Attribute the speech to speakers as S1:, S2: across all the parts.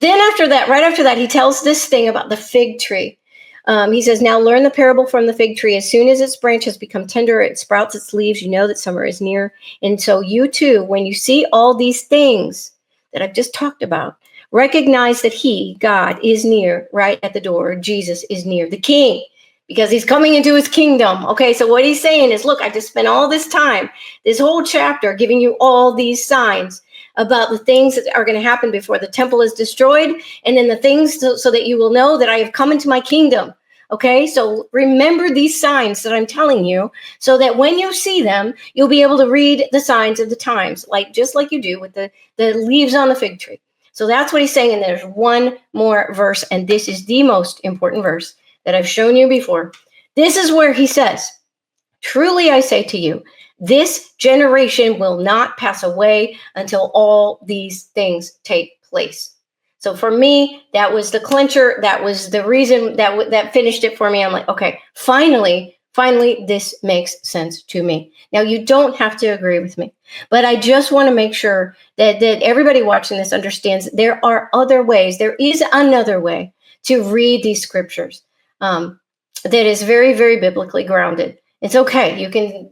S1: Then right after that, he tells this thing about the fig tree. He says, now learn the parable from the fig tree. As soon as its branch has become tender, it sprouts its leaves. You know that summer is near. And so you too, when you see all these things that I've just talked about, recognize that he, God, is near, right at the door. Jesus is near, the king, because he's coming into his kingdom. Okay, so what he's saying is, look, I just spent all this time, this whole chapter, giving you all these signs about the things that are going to happen before the temple is destroyed, and then the things so that you will know that I have come into my kingdom. Okay, so remember these signs that I'm telling you, so that when you see them, you'll be able to read the signs of the times, just like you do with the leaves on the fig tree. So that's what he's saying. And there's one more verse, and this is the most important verse that I've shown you before. This is where he says, truly I say to you, this generation will not pass away until all these things take place. So for me, that was the clincher. That was the reason that finished it for me. I'm like, okay, finally, this makes sense to me. Now, you don't have to agree with me, but I just want to make sure that everybody watching this understands there are other ways. There is another way to read these scriptures that is very, very biblically grounded. It's okay. You can,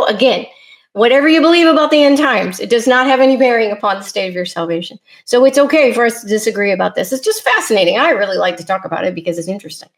S1: again, whatever you believe about the end times, it does not have any bearing upon the state of your salvation. So it's okay for us to disagree about this. It's just fascinating. I really like to talk about it because it's interesting.